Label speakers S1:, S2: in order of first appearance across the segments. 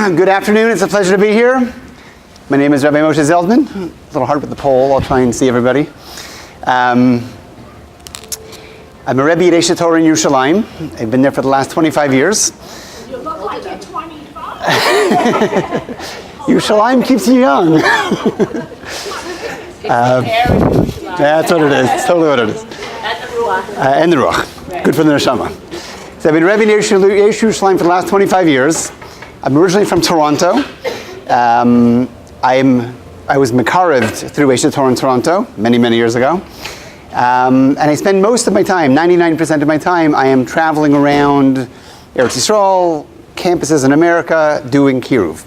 S1: Good afternoon. It's a pleasure to be here. My name is Rabbi Moshe Zeldman. A little hard with the poll. I'll try and see everybody. I'm a Rabbi at Torah in Yerushalayim. I've been there for the last 25 years.
S2: You look like you're 25.
S1: Yerushalayim keeps you young. That's what it is. It's totally what it is. And the Ruach. Good for the Neshama. So I've been Rabbi in Yerushalayim for the last 25 years. I'm originally from Toronto. I was Mekarived through Torah in Toronto many years ago. And I spend most of my time, 99% of my time, I am traveling around Eretz Yisrael, campuses in America, doing Kiruv.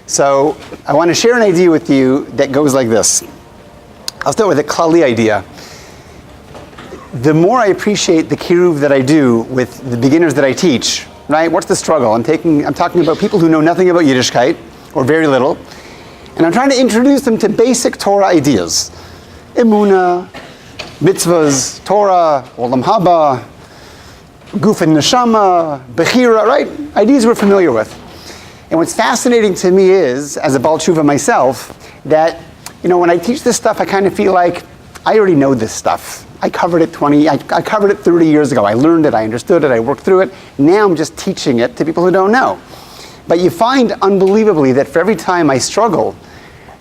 S1: So I want to share an idea with you that goes like this. I'll start with a klali idea. The more I appreciate the Kiruv that I do with the beginners that I teach, right? What's the struggle? I'm talking about people who know nothing about Yiddishkeit, or very little, and I'm trying to introduce them to basic Torah ideas. Emunah, mitzvahs, Torah, Olam Haba, Guf and Neshama, Bechira, right? Ideas we're familiar with. And what's fascinating to me is, as a Baal Tshuva myself, that, when I teach this stuff, I kind of feel like I already know this stuff. I covered it 30 years ago. I learned it, I understood it, I worked through it. Now I'm just teaching it to people who don't know. But you find, unbelievably, that for every time I struggle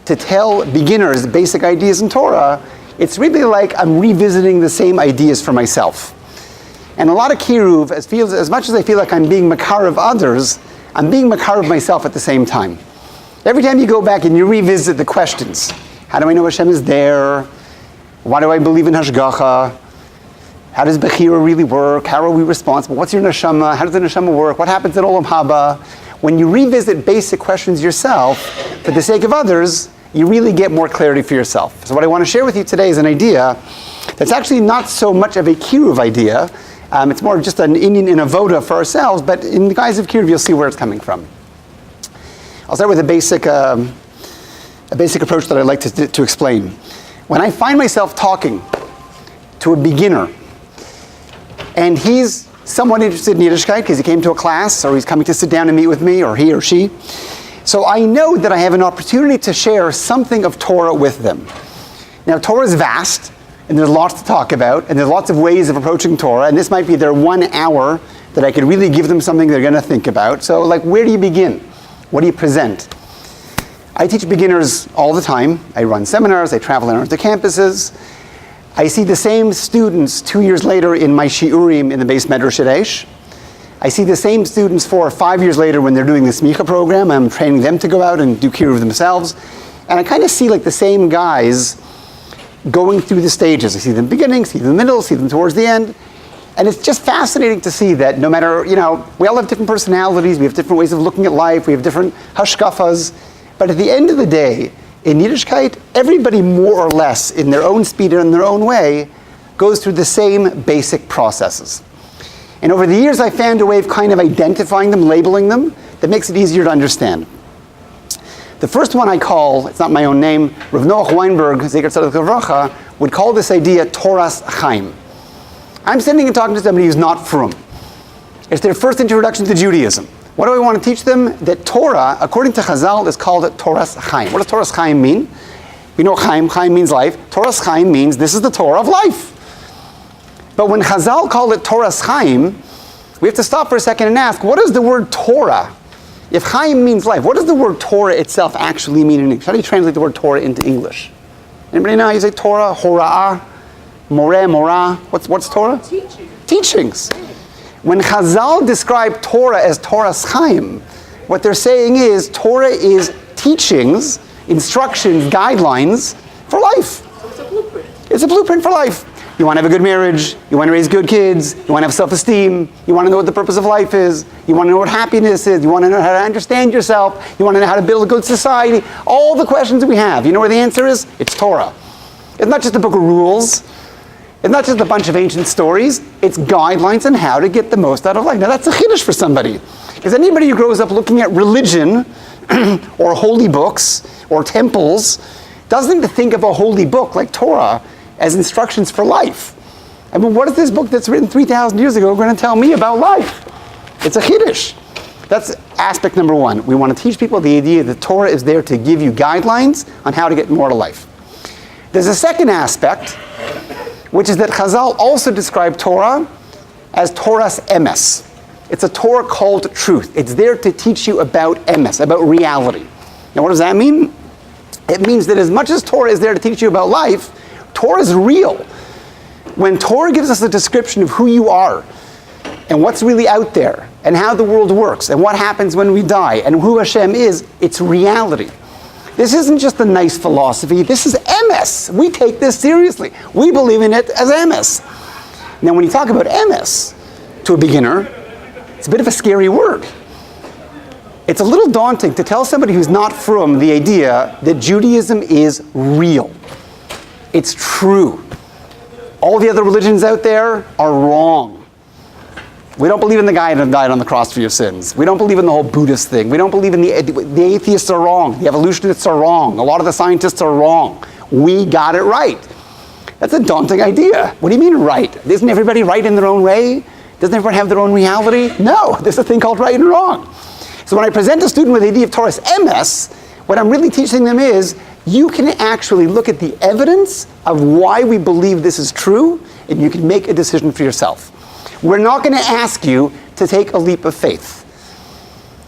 S1: to tell beginners basic ideas in Torah, it's really like I'm revisiting the same ideas for myself. And a lot of Kiruv, as much as I feel like I'm being Makar of others, I'm being Makar of myself at the same time. Every time you go back and you revisit the questions, how do I know Hashem is there? Why do I believe in Hashgacha? How does Bechira really work? How are we responsible? What's your Neshama? How does the Neshama work? What happens in Olam Haba? When you revisit basic questions yourself, for the sake of others, you really get more clarity for yourself. So what I want to share with you today is an idea that's actually not so much of a Kiruv idea. It's more just an Indian in avoda for ourselves, but in the guise of Kiruv, you'll see where it's coming from. I'll start with a basic approach that I'd like to explain. When I find myself talking to a beginner, and he's somewhat interested in Yiddishkeit because he came to a class, or he's coming to sit down and meet with me, or he or she, so I know that I have an opportunity to share something of Torah with them. Now, Torah is vast, and there's lots to talk about, and there's lots of ways of approaching Torah, and this might be their 1 hour that I could really give them something they're going to think about. So, where do you begin? What do you present? I teach beginners all the time. I run seminars, I travel around to campuses. I see the same students 2 years later in my shiurim in the Beis Medrash at Eish. I see the same students 4 or 5 years later when they're doing the Smicha program. I'm training them to go out and do Kiruv themselves. And I kind of see the same guys going through the stages. I see them beginning, see them in the middle, see them towards the end. And it's just fascinating to see that no matter, we all have different personalities, we have different ways of looking at life, we have different hashkafas. But at the end of the day, in Yiddishkeit, everybody more or less, in their own speed and in their own way, goes through the same basic processes. And over the years, I found a way of kind of identifying them, labeling them, that makes it easier to understand. The first one I call, it's not my own name, Rav Noach Weinberg, Zecher Tzaddik Livracha, would call this idea Toras Chaim. I'm sitting and talking to somebody who's not frum. It's their first introduction to Judaism. What do I want to teach them? That Torah, according to Chazal, is called Toras Chaim. What does Toras Chaim mean? We know Chaim means life. Toras Chaim means this is the Torah of life. But when Chazal called it Toras Chaim, we have to stop for a second and ask, what does the word Torah, if Chaim means life, what does the word Torah itself actually mean in English? How do you translate the word Torah into English? Anybody know how you say Torah? Hora'ah? Morah? What's Torah? Teachings. When Chazal describe Torah as Toras Chaim, what they're saying is Torah is teachings, instructions, guidelines for life.
S2: So it's a blueprint.
S1: It's a blueprint for life. You want to have a good marriage, you want to raise good kids, you want to have self-esteem, you want to know what the purpose of life is, you want to know what happiness is, you want to know how to understand yourself, you want to know how to build a good society. All the questions that we have, you know where the answer is? It's Torah. It's not just a book of rules. It's not just a bunch of ancient stories, it's guidelines on how to get the most out of life. Now that's a chiddush for somebody. Because anybody who grows up looking at religion, or holy books, or temples, doesn't think of a holy book like Torah as instructions for life. I mean, what is this book that's written 3,000 years ago going to tell me about life? It's a chiddush. That's aspect number one. We want to teach people the idea that Torah is there to give you guidelines on how to get more to life. There's a second aspect, which is that Chazal also describe Torah as Torah's emes. It's a Torah called truth. It's there to teach you about emes, about reality. Now what does that mean? It means that as much as Torah is there to teach you about life, Torah is real. When Torah gives us a description of who you are, and what's really out there, and how the world works, and what happens when we die, and who Hashem is, it's reality. This isn't just a nice philosophy, this is emes. We take this seriously. We believe in it as emes. Now when you talk about emes to a beginner, it's a bit of a scary word. It's a little daunting to tell somebody who's not from the idea that Judaism is real. It's true. All the other religions out there are wrong. We don't believe in the guy that died on the cross for your sins. We don't believe in the whole Buddhist thing. We don't believe in the atheists are wrong. The evolutionists are wrong. A lot of the scientists are wrong. We got it right. That's a daunting idea. What do you mean right? Isn't everybody right in their own way? Doesn't everyone have their own reality? No, there's a thing called right and wrong. So when I present a student with the idea of Torah's emes, what I'm really teaching them is you can actually look at the evidence of why we believe this is true, and you can make a decision for yourself. We're not going to ask you to take a leap of faith.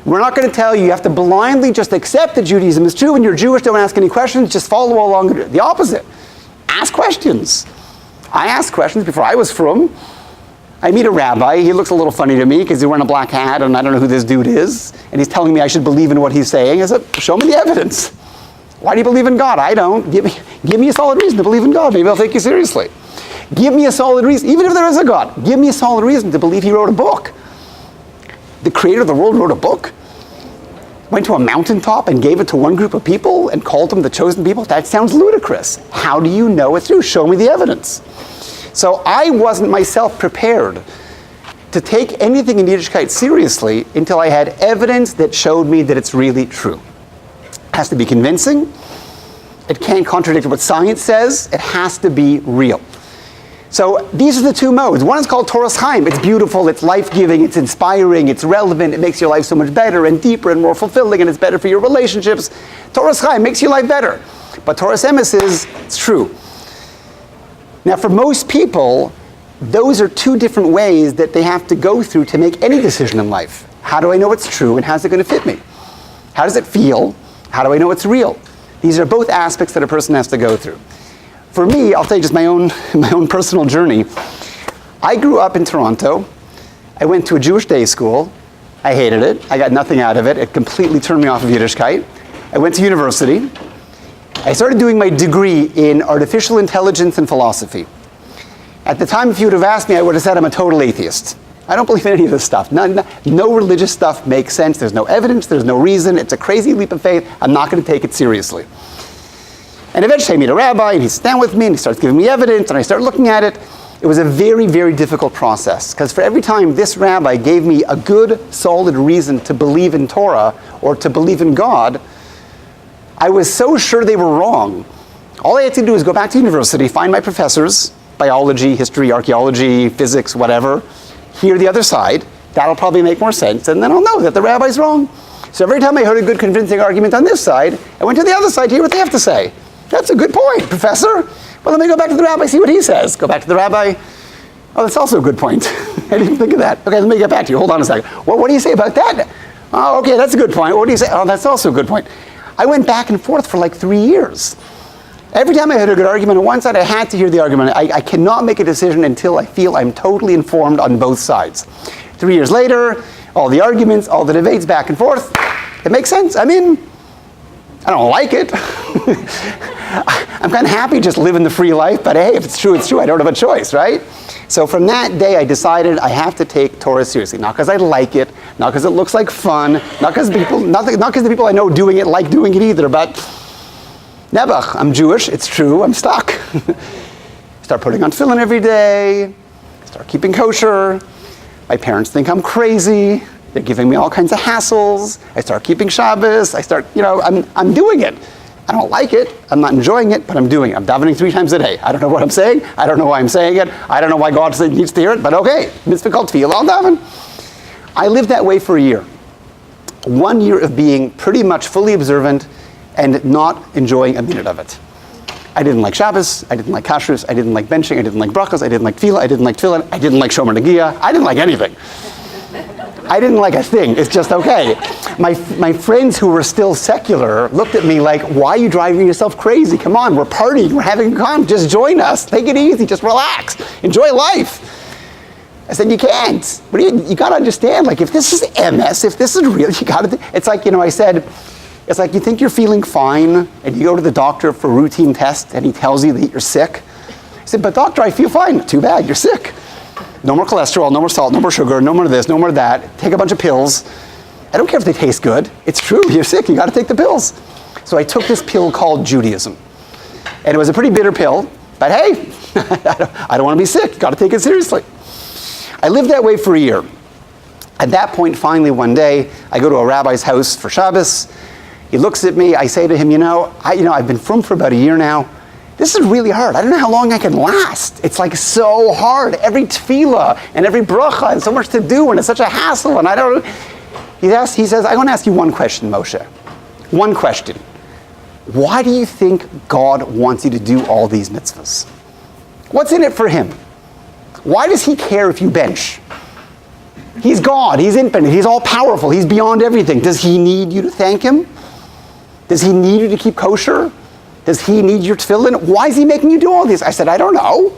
S1: We're not going to tell you you have to blindly just accept that Judaism is true and you're Jewish, don't ask any questions, just follow along. The opposite. Ask questions. I asked questions before I was frum. I meet a rabbi, he looks a little funny to me because he's wearing a black hat and I don't know who this dude is, and he's telling me I should believe in what he's saying. I said, show me the evidence. Why do you believe in God? I don't. Give me a solid reason to believe in God. Maybe I'll take you seriously. Give me a solid reason, even if there is a God, give me a solid reason to believe he wrote a book. The creator of the world wrote a book? Went to a mountaintop and gave it to one group of people and called them the chosen people? That sounds ludicrous. How do you know it's true? Show me the evidence. So I wasn't myself prepared to take anything in Yiddishkeit seriously until I had evidence that showed me that it's really true. It has to be convincing. It can't contradict what science says. It has to be real. So these are the two modes. One is called Torah's Chaim. It's beautiful, it's life-giving, it's inspiring, it's relevant, it makes your life so much better and deeper and more fulfilling, and it's better for your relationships. Torah's Chaim makes your life better. But Torah's emes is, it's true. Now for most people, those are two different ways that they have to go through to make any decision in life. How do I know it's true and how's it going to fit me? How does it feel? How do I know it's real? These are both aspects that a person has to go through. For me, I'll tell you just my own personal journey. I grew up in Toronto. I went to a Jewish day school. I hated it. I got nothing out of it. It completely turned me off of Yiddishkeit. I went to university. I started doing my degree in artificial intelligence and philosophy. At the time, if you would have asked me, I would have said I'm a total atheist. I don't believe in any of this stuff. No religious stuff makes sense. There's no evidence. There's no reason. It's a crazy leap of faith. I'm not going to take it seriously. And eventually I meet a rabbi, and he sits down with me, and he starts giving me evidence, and I start looking at it. It was a very, very difficult process, because for every time this rabbi gave me a good, solid reason to believe in Torah, or to believe in God, I was so sure they were wrong. All I had to do is go back to university, find my professors, biology, history, archaeology, physics, whatever, hear the other side. That'll probably make more sense, and then I'll know that the rabbi's wrong. So every time I heard a good, convincing argument on this side, I went to the other side to hear what they have to say. That's a good point, professor. Well, let me go back to the rabbi, see what he says. Go back to the rabbi. Oh, that's also a good point. I didn't think of that. Okay, let me get back to you. Hold on a second. Well, what do you say about that? Oh, okay, that's a good point. What do you say? Oh, that's also a good point. I went back and forth for like 3 years. Every time I heard a good argument on one side, I had to hear the argument. I cannot make a decision until I feel I'm totally informed on both sides. 3 years later, all the arguments, all the debates back and forth, it makes sense. I'm in. I don't like it. I'm kind of happy just living the free life, but hey, if it's true, it's true. I don't have a choice, right? So from that day, I decided I have to take Torah seriously. Not because I like it, not because it looks like fun, not because the people I know doing it like doing it either, but Nebuch, I'm Jewish, it's true, I'm stuck. Start putting on tefillin every day, start keeping kosher. My parents think I'm crazy. They're giving me all kinds of hassles. I start keeping Shabbos. I'm doing it. I don't like it. I'm not enjoying it, but I'm doing it. I'm davening 3 times a day. I don't know what I'm saying. I don't know why I'm saying it. I don't know why God needs to hear it, but okay. Mitzvah called tefillah, I'll daven. I lived that way for a year. 1 year of being pretty much fully observant and not enjoying a minute of it. I didn't like Shabbos, I didn't like kashrus, I didn't like benching, I didn't like brachos, I didn't like tefillah, I didn't like tefillin, I didn't like shomer negiah, I didn't like anything. I didn't like a thing, it's just okay. My friends who were still secular looked at me like, why are you driving yourself crazy? Come on, we're partying, we're having fun, just join us, take it easy, just relax, enjoy life. I said, you can't. You gotta understand, like if this is MS, if this is real, you gotta, it's like, I said, it's like you think you're feeling fine and you go to the doctor for a routine test and he tells you that you're sick. I said, but doctor, I feel fine. Too bad, you're sick. No more cholesterol, no more salt, no more sugar, no more this, no more that. Take a bunch of pills. I don't care if they taste good. It's true, you're sick, you gotta take the pills. So I took this pill called Judaism. And it was a pretty bitter pill, but hey, I don't wanna be sick, gotta take it seriously. I lived that way for a year. At that point, finally one day, I go to a rabbi's house for Shabbos. He looks at me, I say to him, I've been frum for about a year now. This is really hard. I don't know how long I can last. It's like so hard. Every tefillah and every bracha and so much to do and it's such a hassle and I don't. He says, I want to ask you one question, Moshe. One question. Why do you think God wants you to do all these mitzvahs? What's in it for him? Why does he care if you bench? He's God, he's infinite, he's all powerful, he's beyond everything. Does he need you to thank him? Does he need you to keep kosher? Does he need your tefillin? Why is he making you do all this? I said, I don't know.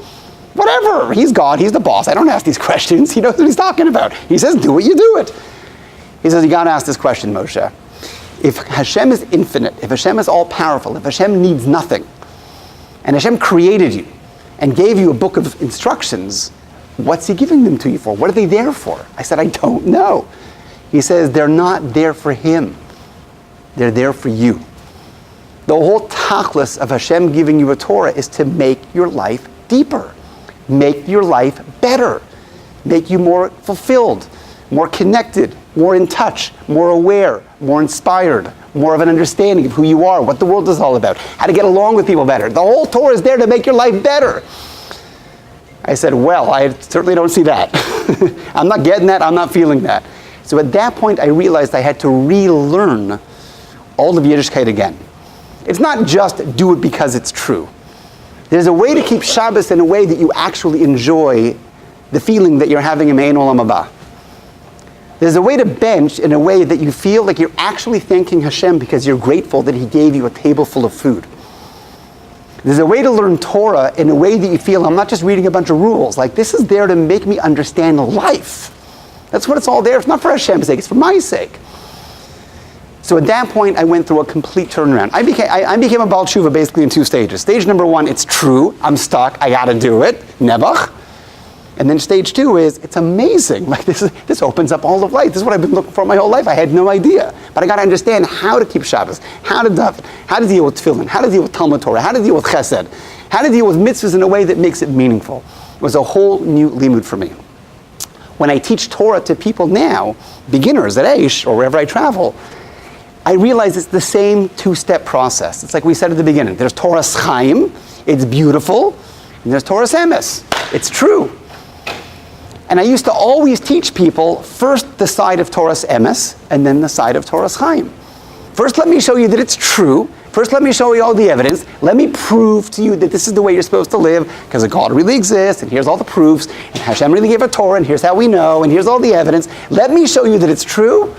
S1: Whatever. He's God. He's the boss. I don't ask these questions. He knows what he's talking about. He says, do it, you do it. He says, you got to ask this question, Moshe. If Hashem is infinite, if Hashem is all powerful, if Hashem needs nothing, and Hashem created you and gave you a book of instructions, what's he giving them to you for? What are they there for? I said, I don't know. He says, they're not there for him. They're there for you. The whole tachlis of Hashem giving you a Torah is to make your life deeper, make your life better, make you more fulfilled, more connected, more in touch, more aware, more inspired, more of an understanding of who you are, what the world is all about, how to get along with people better. The whole Torah is there to make your life better. I said, well, I certainly don't see that. I'm not getting that, I'm not feeling that. So at that point I realized I had to relearn all of Yiddishkeit again. It's not just do it because it's true. There's a way to keep Shabbos in a way that you actually enjoy the feeling that you're having a Mein Olam Haba. There's a way to bench in a way that you feel like you're actually thanking Hashem because you're grateful that he gave you a table full of food. There's a way to learn Torah in a way that you feel I'm not just reading a bunch of rules. Like this is there to make me understand life. That's what it's all there. It's not for Hashem's sake, it's for my sake. So at that point, I went through a complete turnaround. I became a Baal Tshuva basically in 2 stages. Stage number 1, it's true, I'm stuck, I gotta do it, Nebuch. And then stage 2 is, it's amazing. Like this opens up all of life. This is what I've been looking for my whole life. I had no idea. But I gotta understand how to keep Shabbos, how to daven, how to deal with tefillin, how to deal with Talmud Torah, how to deal with chesed, how to deal with mitzvahs in a way that makes it meaningful. It was a whole new limud for me. When I teach Torah to people now, beginners at Aish or wherever I travel, I realize it's the same 2-step process. It's like we said at the beginning. There's Torah Chaim, it's beautiful, and there's Torah Emes, it's true. And I used to always teach people first the side of Torah Emes, and then the side of Torah Chaim. First let me show you that it's true. First let me show you all the evidence. Let me prove to you that this is the way you're supposed to live, because God really exists, and here's all the proofs, and Hashem really gave a Torah, and here's how we know, and here's all the evidence. Let me show you that it's true.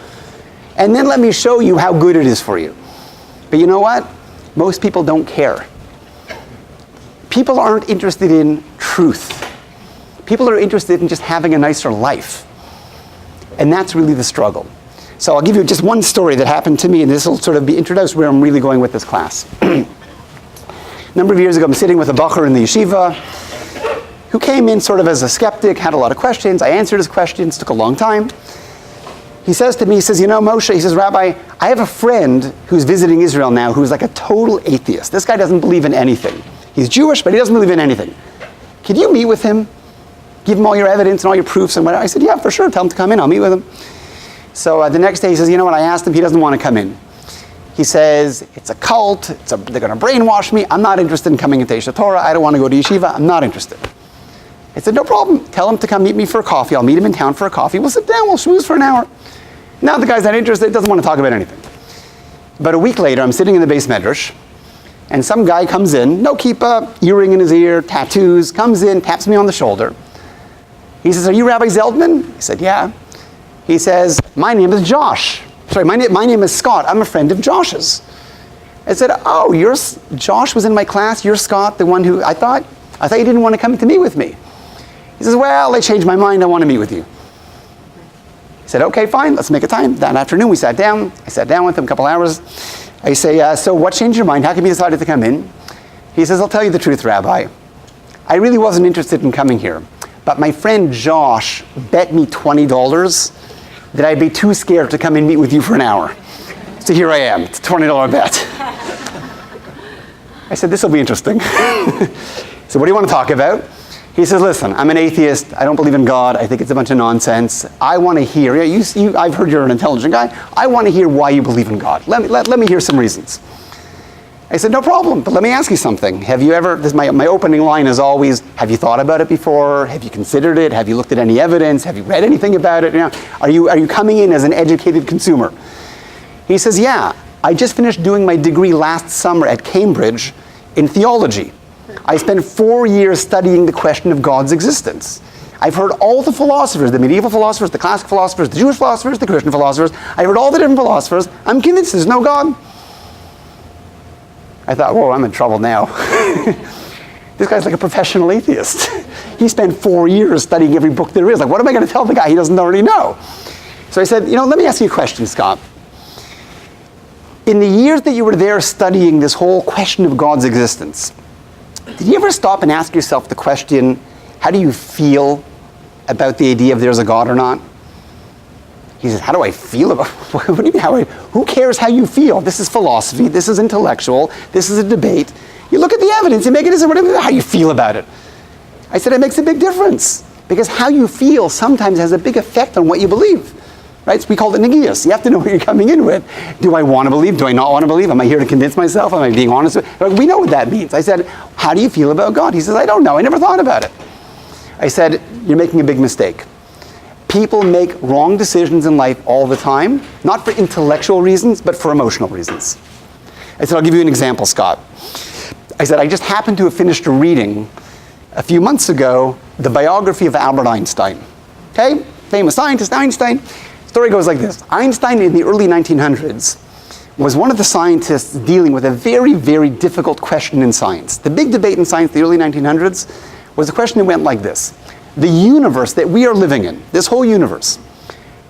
S1: And then let me show you how good it is for you. But you know what? Most people don't care. People aren't interested in truth. People are interested in just having a nicer life. And that's really the struggle. So I'll give you just one story that happened to me, and this will sort of be introduced where I'm really going with this class. A number of years ago, I'm sitting with a bacher in the yeshiva who came in sort of as a skeptic, had a lot of questions. I answered his questions, took a long time. He says to me, he says, Moshe, he says, Rabbi, I have a friend who's visiting Israel now who's like a total atheist. This guy doesn't believe in anything. He's Jewish, but he doesn't believe in anything. Could you meet with him? Give him all your evidence and all your proofs and whatever. I said, yeah, for sure. Tell him to come in. I'll meet with him. So the next day he says, you know what? I asked him. He doesn't want to come in. He says, it's a cult. They're going to brainwash me. I'm not interested in coming into Yeshiva Torah. I don't want to go to yeshiva. I'm not interested. I said, no problem. Tell him to come meet me for a coffee. I'll meet him in town for a coffee. We'll sit down. We'll schmooze for an hour. Now the guy's not interested, doesn't want to talk about anything. About a week later, I'm sitting in the base medrash, and some guy comes in, no kippah, earring in his ear, tattoos, comes in, taps me on the shoulder. He says, "Are you Rabbi Zeldman?" I said, "Yeah." He says, "My name is Josh. Sorry, my name is Scott. I'm a friend of Josh's." I said, "Oh, Josh was in my class. You're Scott, the one who I thought you didn't want to come to meet with me." He says, "Well, I changed my mind. I want to meet with you." I said, "Okay, fine. Let's make a time." That afternoon, we sat down. I sat down with him a couple hours. I say, "So what changed your mind? How come you decided to come in?" He says, "I'll tell you the truth, Rabbi. I really wasn't interested in coming here. But my friend Josh bet me $20 that I'd be too scared to come and meet with you for an hour. So here I am. It's a $20 bet." I said, "This will be interesting." So what do you want to talk about? He says, "Listen, I'm an atheist. I don't believe in God. I think it's a bunch of nonsense. I want to hear, I've heard you're an intelligent guy. I want to hear why you believe in God. Let me hear some reasons." I said, "No problem, but let me ask you something. Have you ever," my opening line is always, "Have you thought about it before? Have you considered it? Have you looked at any evidence? Have you read anything about it? Are you coming in as an educated consumer?" He says, "Yeah, I just finished doing my degree last summer at Cambridge in theology. I spent 4 years studying the question of God's existence. I've heard all the philosophers, the medieval philosophers, the classic philosophers, the Jewish philosophers, the Christian philosophers. I heard all the different philosophers. I'm convinced there's no God." I thought, whoa, I'm in trouble now. This guy's like a professional atheist. He spent 4 years studying every book there is. Like, what am I going to tell the guy he doesn't already know? So I said, let me ask you a question, Scott. In the years that you were there studying this whole question of God's existence, did you ever stop and ask yourself the question, how do you feel about the idea of there's a God or not? He says, "How do I feel about what do you mean? Who cares how you feel? This is philosophy. This is intellectual. This is a debate. You look at the evidence. You make a decision. Whatever how you feel about it." I said, "It makes a big difference because how you feel sometimes has a big effect on what you believe, right? So we call it negias. You have to know what you're coming in with. Do I want to believe? Do I not want to believe? Am I here to convince myself? Am I being honest? We know what that means." I said, "How do you feel about God?" He says, "I don't know. I never thought about it." I said, "You're making a big mistake. People make wrong decisions in life all the time, not for intellectual reasons, but for emotional reasons." I said, "I'll give you an example, Scott." I said, "I just happened to have finished reading a few months ago the biography of Albert Einstein." Okay? Famous scientist, Einstein. Story goes like this. Einstein in the early 1900s was one of the scientists dealing with a very, very difficult question in science. The big debate in science in the early 1900s was a question that went like this. The universe that we are living in, this whole universe,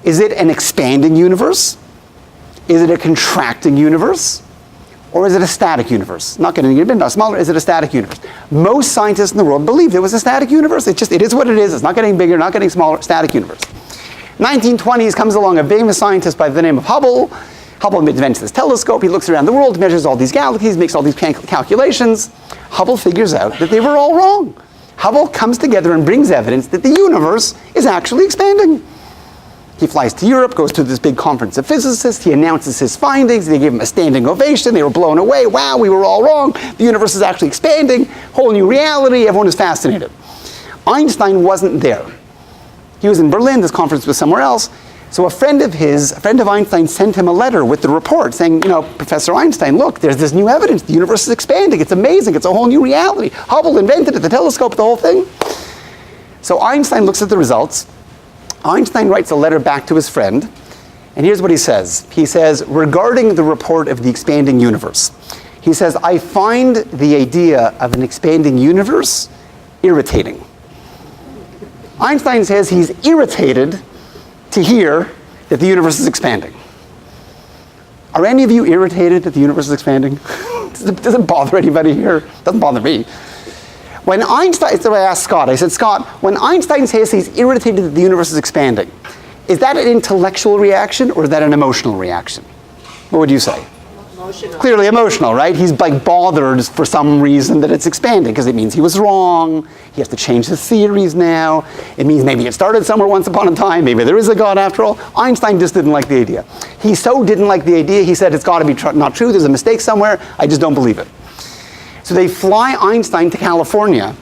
S1: is it an expanding universe? Is it a contracting universe? Or is it a static universe? Not getting a bit smaller, is it a static universe? Most scientists in the world believed it was a static universe. It is what it is. It's not getting bigger, not getting smaller, static universe. 1920s comes along a famous scientist by the name of Hubble. Hubble invents this telescope. He looks around the world, measures all these galaxies, makes all these calculations. Hubble figures out that they were all wrong. Hubble comes together and brings evidence that the universe is actually expanding. He flies to Europe, goes to this big conference of physicists. He announces his findings. They give him a standing ovation. They were blown away. Wow, we were all wrong. The universe is actually expanding. Whole new reality. Everyone is fascinated. Einstein wasn't there. He was in Berlin. This conference was somewhere else. So a friend of Einstein sent him a letter with the report saying, Professor Einstein, look, there's this new evidence. The universe is expanding. It's amazing. It's a whole new reality. Hubble invented it, the telescope, the whole thing. So Einstein looks at the results. Einstein writes a letter back to his friend. And here's what he says. He says, regarding the report of the expanding universe, he says, "I find the idea of an expanding universe irritating." Einstein says he's irritated to hear that the universe is expanding. Are any of you irritated that the universe is expanding? Does it bother anybody here? It doesn't bother me. When Einstein, so I asked Scott, I said, "Scott, when Einstein says he's irritated that the universe is expanding, is that an intellectual reaction or is that an emotional reaction?" What would you say?
S2: Emotional.
S1: Clearly emotional, right? He's like bothered for some reason that it's expanding because it means he was wrong. He has to change his theories now. It means maybe it started somewhere once upon a time. Maybe there is a God after all. Einstein just didn't like the idea. He so didn't like the idea, he said it's got to be not true. There's a mistake somewhere. I just don't believe it. So they fly Einstein to California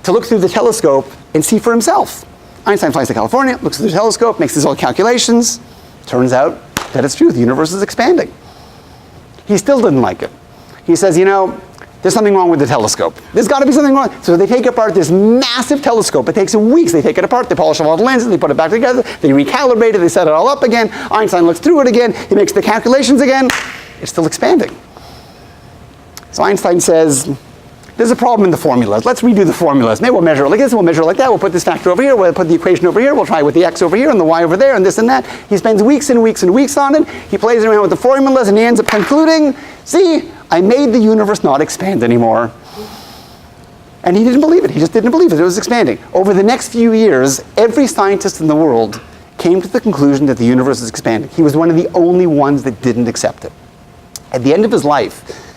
S1: to look through the telescope and see for himself. Einstein flies to California, looks through the telescope, makes his own calculations. Turns out that it's true. The universe is expanding. He still didn't like it. He says, there's something wrong with the telescope. There's got to be something wrong. So they take apart this massive telescope. It takes weeks. They take it apart. They polish all the lenses. They put it back together. They recalibrate it. They set it all up again. Einstein looks through it again. He makes the calculations again. It's still expanding. So Einstein says, there's a problem in the formulas. Let's redo the formulas. Maybe we'll measure it like this. We'll measure it like that. We'll put this factor over here. We'll put the equation over here. We'll try with the x over here and the y over there and this and that. He spends weeks and weeks and weeks on it. He plays around with the formulas and he ends up concluding, see, I made the universe not expand anymore. And he didn't believe it. He just didn't believe it. It was expanding. Over the next few years, every scientist in the world came to the conclusion that the universe is expanding. He was one of the only ones that didn't accept it. At the end of his life,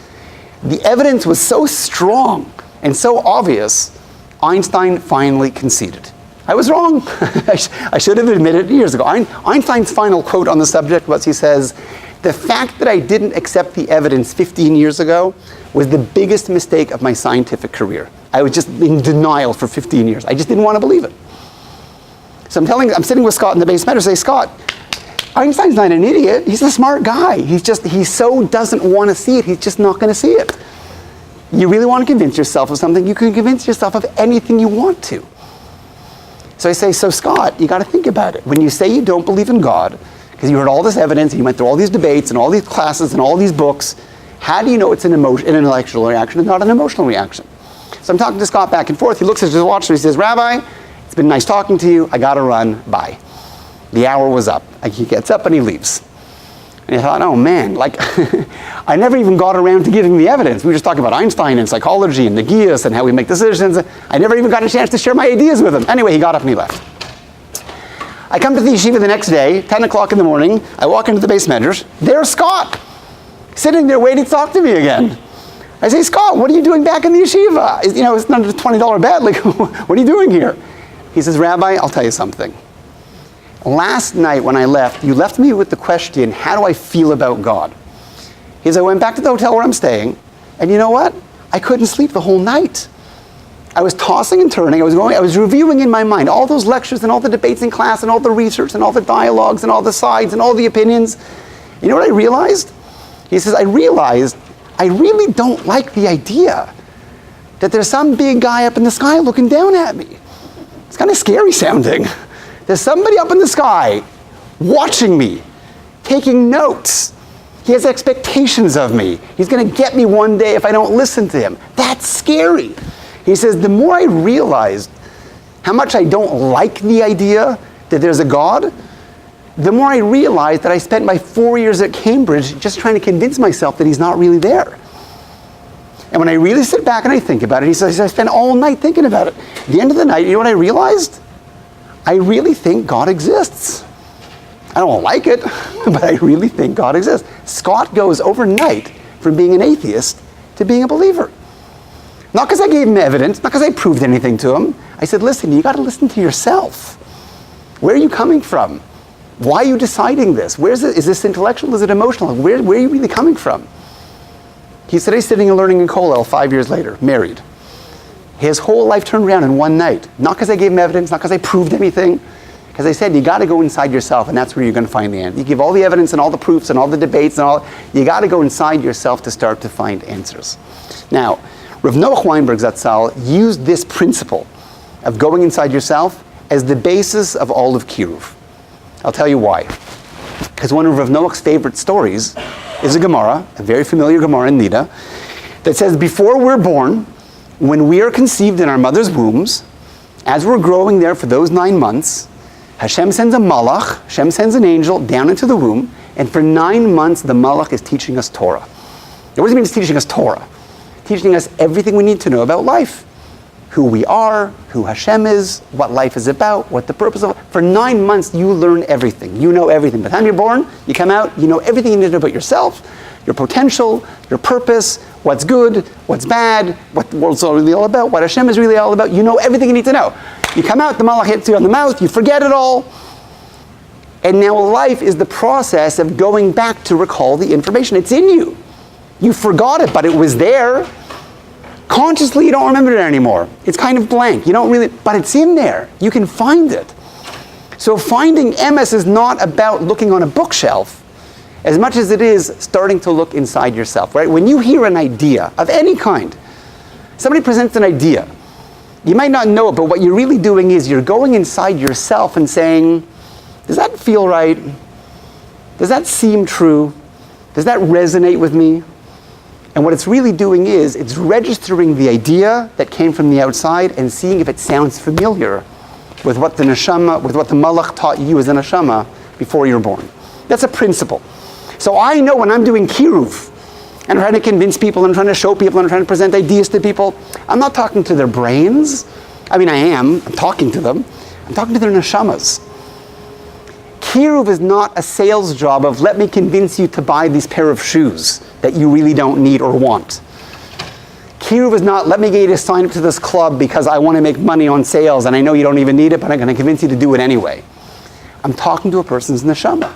S1: the evidence was so strong and so obvious, Einstein finally conceded. I was wrong. I should have admitted it years ago. Einstein's final quote on the subject was, he says, the fact that I didn't accept the evidence 15 years ago was the biggest mistake of my scientific career. I was just in denial for 15 years. I just didn't want to believe it. So I'm sitting with Scott in the basement and say, Scott, Einstein's not an idiot. He's a smart guy. He so doesn't want to see it. He's just not going to see it. You really want to convince yourself of something, you can convince yourself of anything you want to. So I say, so Scott, you got to think about it. When you say you don't believe in God, because you heard all this evidence, and you went through all these debates and all these classes and all these books, how do you know it's an intellectual reaction and not an emotional reaction? So I'm talking to Scott back and forth. He looks at his watch and he says, Rabbi, it's been nice talking to you. I got to run. Bye. The hour was up. He gets up and he leaves. And I thought, oh man, I never even got around to giving the evidence. We were just talking about Einstein and psychology and Nagias and how we make decisions. I never even got a chance to share my ideas with him. Anyway, he got up and he left. I come to the yeshiva the next day, 10 o'clock in the morning. I walk into the base medrash. There's Scott, sitting there waiting to talk to me again. I say, Scott, what are you doing back in the yeshiva? It's not a $20 bet. What are you doing here? He says, Rabbi, I'll tell you something. Last night when I left, you left me with the question, how do I feel about God? He says, I went back to the hotel where I'm staying, and you know what? I couldn't sleep the whole night. I was tossing and turning. I was reviewing in my mind all those lectures and all the debates in class and all the research and all the dialogues and all the sides and all the opinions. You know what I realized? He says, I realized I really don't like the idea that there's some big guy up in the sky looking down at me. It's kind of scary sounding. There's somebody up in the sky watching me, taking notes. He has expectations of me. He's going to get me one day if I don't listen to him. That's scary. He says, the more I realized how much I don't like the idea that there's a God, the more I realized that I spent my 4 years at Cambridge just trying to convince myself that he's not really there. And when I really sit back and I think about it, he says, I spent all night thinking about it. At the end of the night, you know what I realized? I really think God exists. I don't like it, but I really think God exists. Scott goes overnight from being an atheist to being a believer. Not because I gave him evidence, not because I proved anything to him. I said, listen, you got to listen to yourself. Where are you coming from? Why are you deciding this? Is this intellectual? Is it emotional? Where are you really coming from? He's today sitting and learning in Kollel 5 years later, married. His whole life turned around in one night. Not because I gave him evidence, not because I proved anything. Because I said, you got to go inside yourself, and that's where you're going to find the answer. You give all the evidence and all the proofs and all the debates and all. You got to go inside yourself to start to find answers. Now, Rav Noach Weinberg Zatzal used this principle of going inside yourself as the basis of all of Kiruv. I'll tell you why. Because one of Rav Noach's favorite stories is a Gemara, a very familiar Gemara in Nida, that says, before we're born, when we are conceived in our mother's wombs, as we're growing there for those 9 months, Hashem sends a malach, Hashem sends an angel down into the womb, and for 9 months the malach is teaching us Torah. What does it mean it's teaching us Torah? Teaching us everything we need to know about life. Who we are, who Hashem is, what life is about, what the purpose of. For 9 months you learn everything. You know everything. By the time you're born, you come out, you know everything you need to know about yourself, your potential, your purpose, what's good, what's bad, what the world's really all about, what Hashem is really all about. You know everything you need to know. You come out, the malach hits you on the mouth, you forget it all. And now life is the process of going back to recall the information. It's in you. You forgot it, but it was there. Consciously, you don't remember it anymore. It's kind of blank. You don't really, but it's in there. You can find it. So finding emes is not about looking on a bookshelf as much as it is starting to look inside yourself, right? When you hear an idea of any kind, somebody presents an idea, you might not know it, but what you're really doing is you're going inside yourself and saying, does that feel right? Does that seem true? Does that resonate with me? And what it's really doing is it's registering the idea that came from the outside and seeing if it sounds familiar with what the neshama, with what the malach taught you as a neshama before you're born. That's a principle. So I know when I'm doing kiruv, and I'm trying to convince people, and I'm trying to show people, and I'm trying to present ideas to people, I'm not talking to their brains. I mean, I'm talking to them. I'm talking to their neshamas. Kiruv is not a sales job of let me convince you to buy this pair of shoes that you really don't need or want. Kiruv is not let me get you to sign up to this club because I want to make money on sales and I know you don't even need it, but I'm going to convince you to do it anyway. I'm talking to a person's neshama.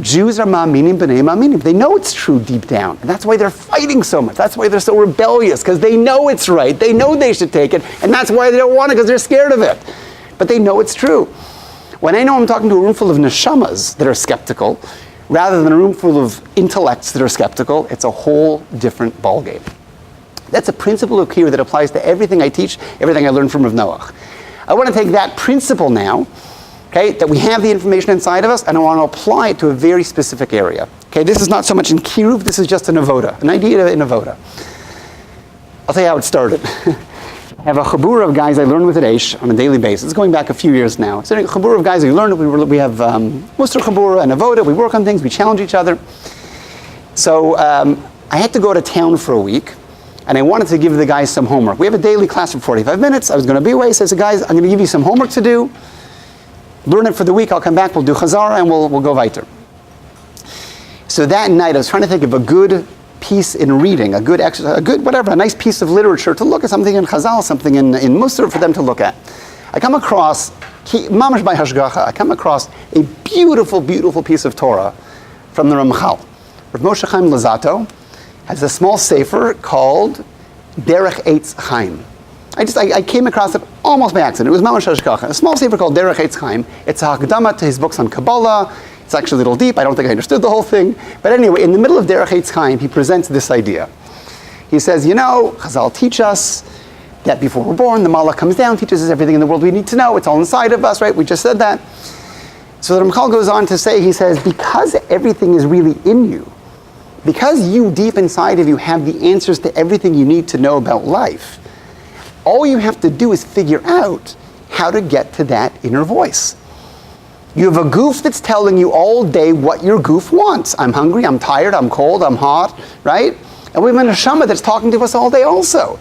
S1: Jews are ma'aminim b'nei ma'aminim. They know it's true deep down. And that's why they're fighting so much. That's why they're so rebellious, because they know it's right. They know they should take it, and that's why they don't want it, because they're scared of it. But they know it's true. When I know I'm talking to a room full of neshamas that are skeptical, rather than a room full of intellects that are skeptical, it's a whole different ballgame. That's a principle of Kiruv that applies to everything I teach, everything I learned from Rav Noach. I want to take that principle now, okay, that we have the information inside of us, and I want to apply it to a very specific area. Okay, this is not so much in Kiruv, this is just an avoda, an idea in avoda. I'll tell you how it started. I have a chabur of guys I learned with at Aish on a daily basis. It's going back a few years now. It's a chabur of guys we learned. We have Musar chabur and avoda. We work on things. We challenge each other. So I had to go to town for a week, and I wanted to give the guys some homework. We have a daily class for 45 minutes. I was going to be away, so I said, guys, I'm going to give you some homework to do. Learn it for the week. I'll come back. We'll do chazara, and we'll go weiter. So that night, I was trying to think of a good piece in reading, a good exercise, a nice piece of literature to look at, something in Chazal, something in Musar for them to look at. I come across, mamash by hashgacha, I come across a beautiful, beautiful piece of Torah from the Ramchal. Rav Moshe Chaim Lazato has a small sefer called Derech Eitz Chaim. I came across it almost by accident. It was mamash hashgacha. A small sefer called Derech Eitz Chaim. It's a hakdama to his books on Kabbalah. It's actually a little deep. I don't think I understood the whole thing. But anyway, in the middle of Derech Eitz Chaim, he presents this idea. He says, Chazal teach us that before we're born, the Malach comes down, teaches us everything in the world we need to know. It's all inside of us, right? We just said that. So the Ramchal goes on to say, he says, because everything is really in you, because you deep inside of you have the answers to everything you need to know about life, all you have to do is figure out how to get to that inner voice. You have a goof that's telling you all day what your goof wants. I'm hungry, I'm tired, I'm cold, I'm hot, right? And we have a neshama that's talking to us all day also.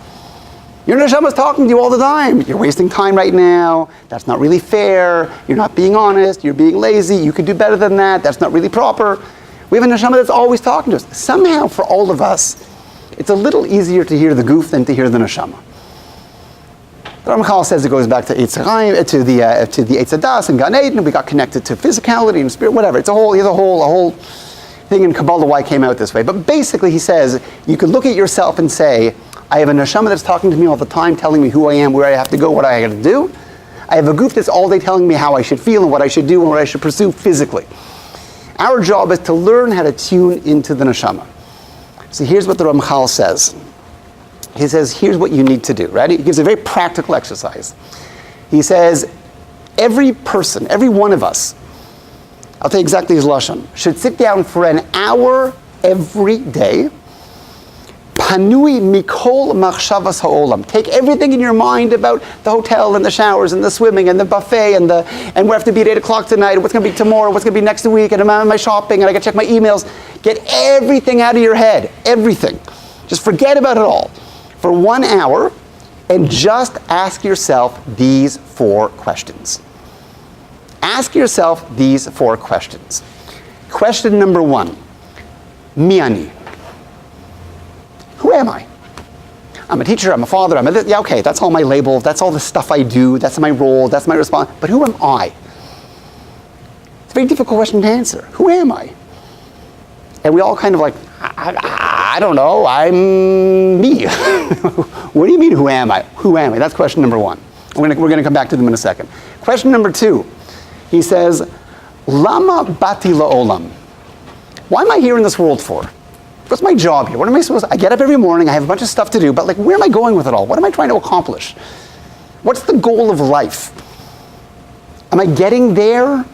S1: Your neshama is talking to you all the time. You're wasting time right now. That's not really fair. You're not being honest. You're being lazy. You could do better than that. That's not really proper. We have a neshama that's always talking to us. Somehow, for all of us, it's a little easier to hear the goof than to hear the neshama. The Ramchal says it goes back to Eitz Chaim, to the Eitz Hadas and Gan Eden. We got connected to physicality and spirit, whatever. It's a whole thing in Kabbalah why it came out this way. But basically, he says you could look at yourself and say, I have a neshama that's talking to me all the time, telling me who I am, where I have to go, what I got to do. I have a goof that's all day telling me how I should feel and what I should do and what I should pursue physically. Our job is to learn how to tune into the neshama. So here's what the Ramchal says. He says, here's what you need to do, right? He gives a very practical exercise. He says, every person, every one of us, I'll tell you exactly his lashon, should sit down for an hour every day. Panui mikol machshavas ha'olam. Take everything in your mind about the hotel and the showers and the swimming and the buffet and we have to be at 8 o'clock tonight, and what's going to be tomorrow, what's going to be next week, and I'm my shopping, and I got to check my emails. Get everything out of your head, everything. Just forget about it all for 1 hour, and just ask yourself these 4 questions. Ask yourself these 4 questions. Question number 1, mi ani. Who am I? I'm a teacher, I'm a father, yeah, okay, that's all my label, that's all the stuff I do, that's my role, that's my response, but who am I? It's a very difficult question to answer. Who am I? And we all kind of like, I don't know, I'm me. What do you mean, who am I? Who am I? That's question number 1. We're going to come back to them in a second. Question number 2, He says, Lama bati la'olam. Why am I here in this world for? What's my job here? What am I supposed to? I get up every morning, I have a bunch of stuff to do, but like, where am I going with it all? What am I trying to accomplish? What's the goal of life? Am I getting there?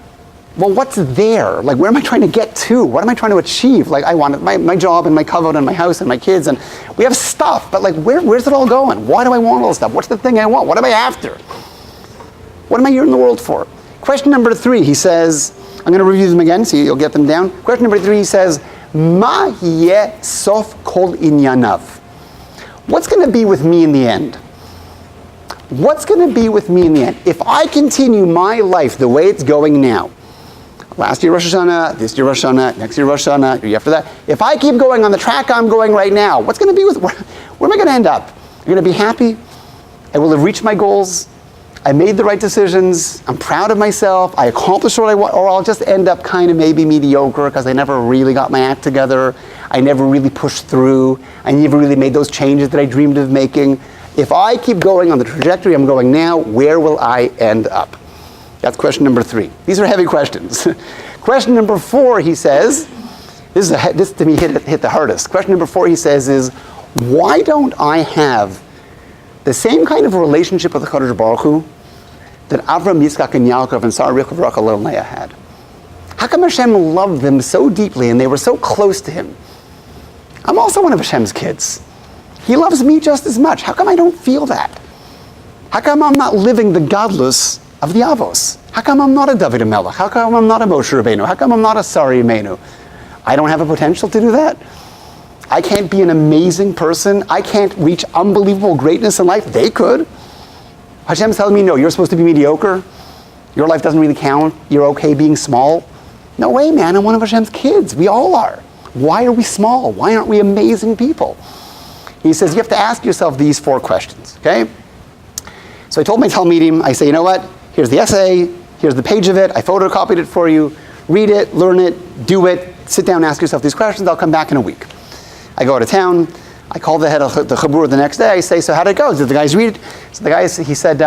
S1: Well, what's there? Like, where am I trying to get to? What am I trying to achieve? Like, I want my job and my kavod and my house and my kids, and we have stuff, but like, where's it all going? Why do I want all this stuff? What's the thing I want? What am I after? What am I here in the world for? Question number 3, he says, I'm going to review them again so you'll get them down. Question number 3, he says, Ma ye sof kol inyanav. What's going to be with me in the end? What's going to be with me in the end? If I continue my life the way it's going now, last year Rosh Hashanah, this year Rosh Hashanah, next year Rosh Hashanah, year after that, if I keep going on the track I'm going right now, what's going to be with, where am I going to end up? I'm going to be happy? I will have reached my goals? I made the right decisions? I'm proud of myself? I accomplished what I want? Or I'll just end up kind of maybe mediocre because I never really got my act together. I never really pushed through. I never really made those changes that I dreamed of making. If I keep going on the trajectory I'm going now, where will I end up? That's question number 3. These are heavy questions. Question number 4, he says, this to me hit the hardest. Question number 4, he says, is why don't I have the same kind of relationship with the Kadosh Baruch Hu that Avram, Yitzchak, and Yaakov and Sarah, Rivka, Rachel, and Leah had? How come Hashem loved them so deeply and they were so close to him? I'm also one of Hashem's kids. He loves me just as much. How come I don't feel that? How come I'm not living the godless of the Avos? How come I'm not a David HaMelech? How come I'm not a Moshe Rabbeinu? How come I'm not a Sari Imenu? I don't have a potential to do that? I can't be an amazing person? I can't reach unbelievable greatness in life? They could. Hashem's telling me, no, you're supposed to be mediocre. Your life doesn't really count. You're okay being small. No way, man. I'm one of Hashem's kids. We all are. Why are we small? Why aren't we amazing people? He says, you have to ask yourself these 4 questions, okay? So I told my Talmidim, I say, you know what? Here's the essay. Here's the page of it. I photocopied it for you. Read it, learn it, do it. Sit down and ask yourself these questions. I'll come back in a week. I go out of town. I call the head of the Chabur the next day. I say, so how'd it go? Did the guys read it? So the guys, he said,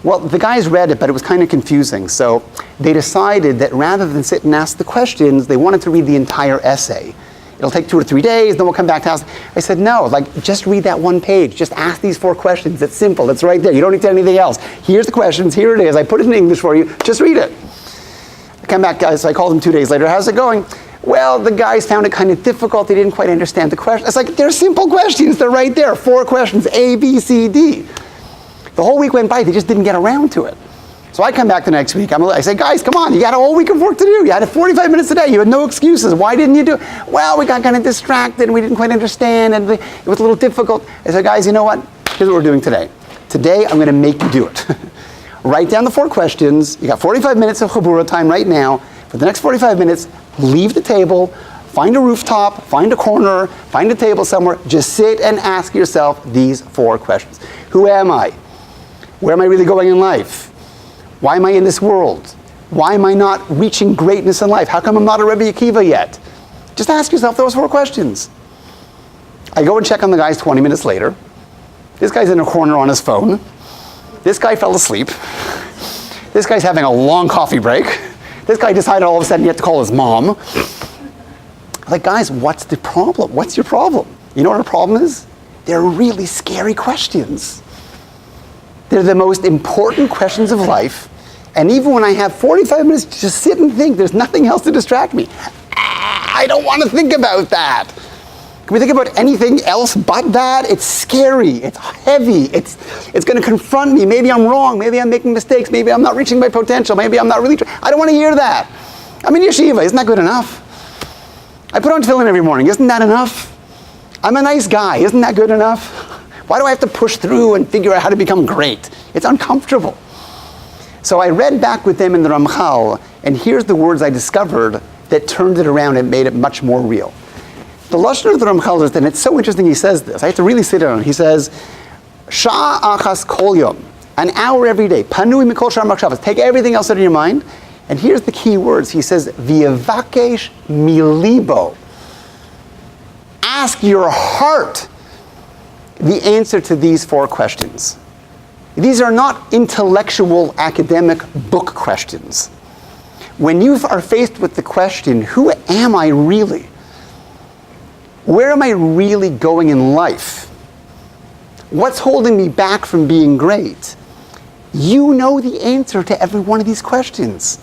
S1: well, the guys read it, but it was kind of confusing. So they decided that rather than sit and ask the questions, they wanted to read the entire essay. It'll take 2 or 3 days, then we'll come back to ask. I said, no, like, just read that one page. Just ask these 4 questions. It's simple. It's right there. You don't need to do anything else. Here's the questions. Here it is. I put it in English for you. Just read it. I come back, guys. So I called them 2 days later. How's it going? Well, the guys found it kind of difficult. They didn't quite understand the question. It's like, they're simple questions. They're right there. 4 questions, A, B, C, D. The whole week went by. They just didn't get around to it. So I come back the next week. I say, guys, come on. You got a whole week of work to do. You had 45 minutes a day. You had no excuses. Why didn't you do it? Well, we got kind of distracted and we didn't quite understand and it was a little difficult. I said, guys, you know what? Here's what we're doing today. Today, I'm going to make you do it. Write down the 4 questions. You got 45 minutes of Chabura time right now. For the next 45 minutes, leave the table, find a rooftop, find a corner, find a table somewhere. Just sit and ask yourself these 4 questions. Who am I? Where am I really going in life? Why am I in this world? Why am I not reaching greatness in life? How come I'm not a Rabbi Akiva yet? Just ask yourself those 4 questions. I go and check on the guys 20 minutes later. This guy's in a corner on his phone. This guy fell asleep. This guy's having a long coffee break. This guy decided all of a sudden he had to call his mom. I'm like, guys, what's the problem? What's your problem? You know what our problem is? They're really scary questions. They're the most important questions of life. And even when I have 45 minutes to just sit and think, there's nothing else to distract me. I don't want to think about that. Can we think about anything else but that? It's scary. It's heavy. It's going to confront me. Maybe I'm wrong. Maybe I'm making mistakes. Maybe I'm not reaching my potential. Maybe I'm not really I don't want to hear that. I'm in yeshiva. Isn't that good enough? I put on tefillin every morning. Isn't that enough? I'm a nice guy. Isn't that good enough? Why do I have to push through and figure out how to become great? It's uncomfortable. So I read back with them in the Ramchal, and here's the words I discovered that turned it around and made it much more real. The lashon of the Ramchal is, and it's so interesting he says this. I have to really sit down. He says, Sha'a achas kol yom, an hour every day. Panui mikol shar machshavas. Take everything else out of your mind. And here's the key words. He says, V'yavakesh milibo. Ask your heart the answer to these 4 questions. These are not intellectual, academic book questions. When you are faced with the question, who am I really? Where am I really going in life? What's holding me back from being great? You know the answer to every one of these questions.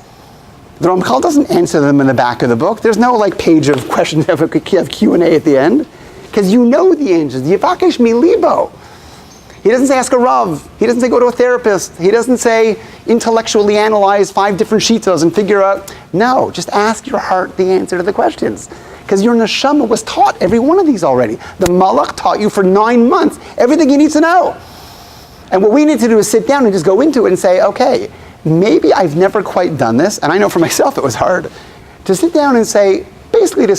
S1: The Ramchal doesn't answer them in the back of the book. There's no page of questions that have Q&A at the end, because you know the answers. Yivakesh mi libo. He doesn't say ask a Rav. He doesn't say go to a therapist. He doesn't say intellectually analyze 5 different shitas and figure out. No, just ask your heart the answer to the questions. Because your neshama was taught every one of these already. The malach taught you for 9 months everything you need to know. And what we need to do is sit down and just go into it and say, okay, maybe I've never quite done this, and I know for myself it was hard, to sit down and say, basically to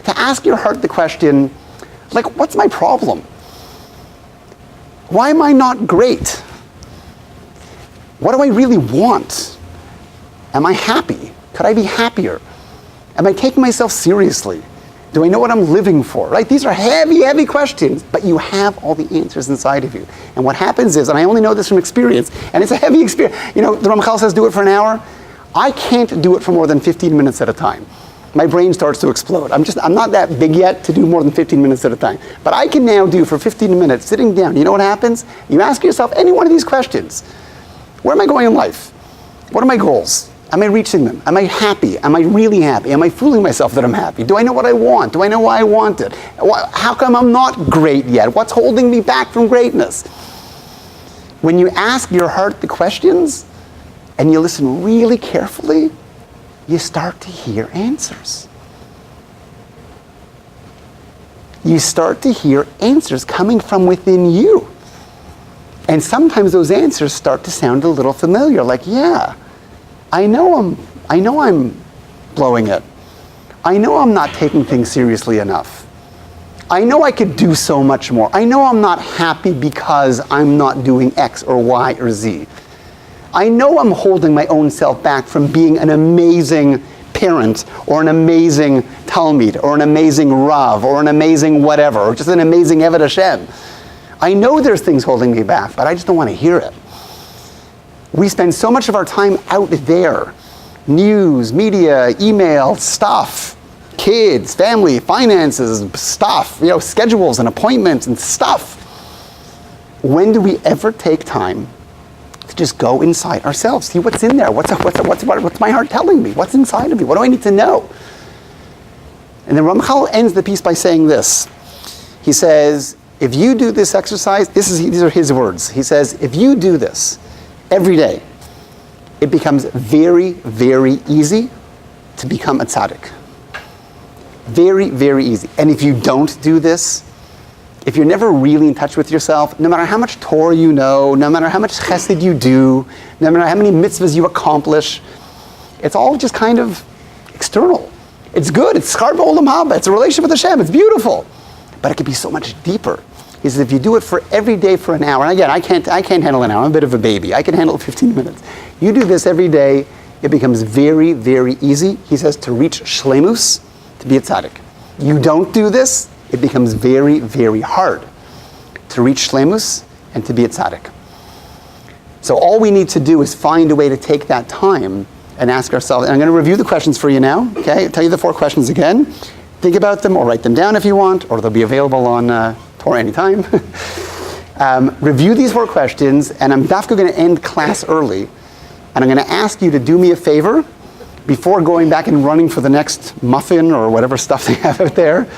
S1: ask your heart the question, what's my problem? Why am I not great? What do I really want? Am I happy? Could I be happier? Am I taking myself seriously? Do I know what I'm living for? Right? These are heavy, heavy questions, but you have all the answers inside of you. And what happens is, and I only know this from experience, and it's a heavy experience. The Ramchal says do it for an hour. I can't do it for more than 15 minutes at a time. My brain starts to explode. I'm not that big yet to do more than 15 minutes at a time. But I can now do for 15 minutes, sitting down. You know what happens? You ask yourself any one of these questions. Where am I going in life? What are my goals? Am I reaching them? Am I happy? Am I really happy? Am I fooling myself that I'm happy? Do I know what I want? Do I know why I want it? How come I'm not great yet? What's holding me back from greatness? When you ask your heart the questions and you listen really carefully, you start to hear answers. You start to hear answers coming from within you. And sometimes those answers start to sound a little familiar, yeah, I know I'm blowing it. I know I'm not taking things seriously enough. I know I could do so much more. I know I'm not happy because I'm not doing X or Y or Z. I know I'm holding my own self back from being an amazing parent or an amazing Talmid or an amazing Rav or an amazing whatever or just an amazing Eved Hashem. I know there's things holding me back, but I just don't want to hear it. We spend so much of our time out there. News, media, email, stuff, kids, family, finances, stuff, schedules and appointments and stuff. When do we ever take time to just go inside ourselves? See what's in there. What's my heart telling me? What's inside of me? What do I need to know? And then Ramchal ends the piece by saying this. He says, if you do this exercise, these are his words. He says, if you do this every day, it becomes very, very easy to become a tzaddik. Very, very easy. And if you don't do this, if you're never really in touch with yourself, no matter how much Torah you know, no matter how much chesed you do, no matter how many mitzvahs you accomplish, it's all just kind of external. It's good. It's schar b'olam haba. It's a relationship with Hashem. It's beautiful. But it could be so much deeper. He says if you do it for every day for an hour, and again, I can't handle an hour. I'm a bit of a baby. I can handle 15 minutes. You do this every day, it becomes very, very easy, he says, to reach shlemus, to be a tzaddik. You don't do this, it becomes very, very hard to reach shlemus and to be a tzaddik. So all we need to do is find a way to take that time and ask ourselves, and I'm going to review the questions for you now, okay? I'll tell you the 4 questions again. Think about them or write them down if you want, or they'll be available on Torah anytime. Review these 4 questions, and I'm definitely going to end class early, and I'm going to ask you to do me a favor before going back and running for the next muffin or whatever stuff they have out there.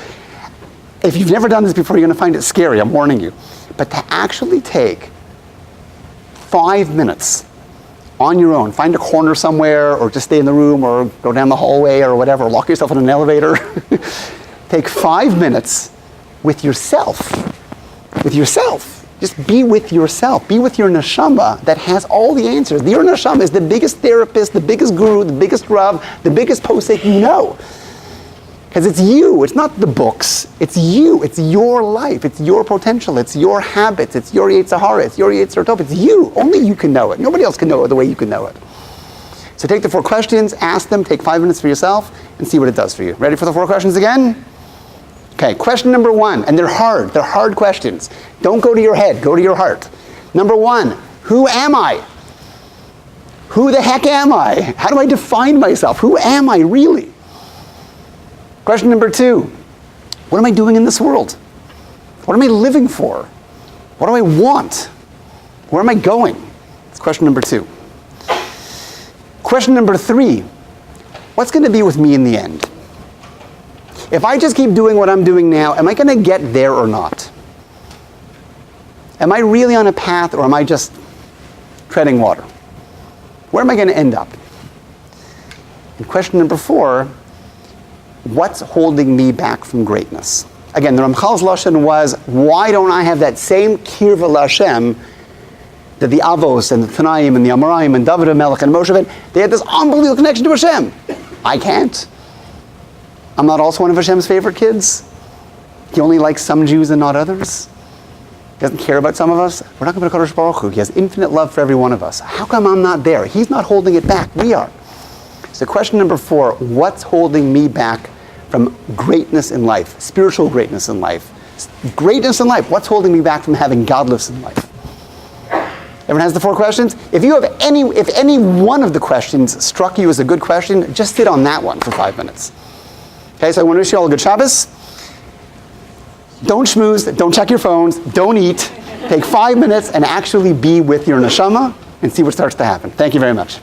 S1: If you've never done this before, you're going to find it scary, I'm warning you. But to actually take 5 minutes on your own, find a corner somewhere, or just stay in the room, or go down the hallway, or whatever, or lock yourself in an elevator. Take 5 minutes with yourself. With yourself. Just be with yourself. Be with your neshama that has all the answers. Your neshama is the biggest therapist, the biggest guru, the biggest rav, the biggest posek you know. Because it's you, it's not the books. It's you, it's your life, it's your potential, it's your habits, it's your Yetzer Hara, it's your Yetzer Tov, it's you. Only you can know it. Nobody else can know it the way you can know it. So take the 4 questions, ask them, take 5 minutes for yourself, and see what it does for you. Ready for the 4 questions again? Okay, question number 1, and they're hard questions. Don't go to your head, go to your heart. Number 1, who am I? Who the heck am I? How do I define myself? Who am I really? Question number 2, what am I doing in this world? What am I living for? What do I want? Where am I going? That's question number 2. Question number 3, what's going to be with me in the end? If I just keep doing what I'm doing now, am I going to get there or not? Am I really on a path, or am I just treading water? Where am I going to end up? And question number 4, what's holding me back from greatness? Again, the Ramchal's lashon was, why don't I have that same kirva l'Hashem that the Avos and the Tanaim and the Amoraim and David HaMelech and Moshe, they had this unbelievable connection to Hashem. I can't. I'm not also one of Hashem's favorite kids. He only likes some Jews and not others. He doesn't care about some of us. We're not going to Kadosh Baruch Hu. He has infinite love for every one of us. How come I'm not there? He's not holding it back. We are. So question number 4, what's holding me back from greatness in life, spiritual greatness in life? Greatness in life, what's holding me back from having godless in life? Everyone has the 4 questions? If any one of the questions struck you as a good question, just sit on that one for 5 minutes. Okay, so I want to wish you all a good Shabbos. Don't schmooze, don't check your phones, don't eat. Take 5 minutes and actually be with your neshama and see what starts to happen. Thank you very much.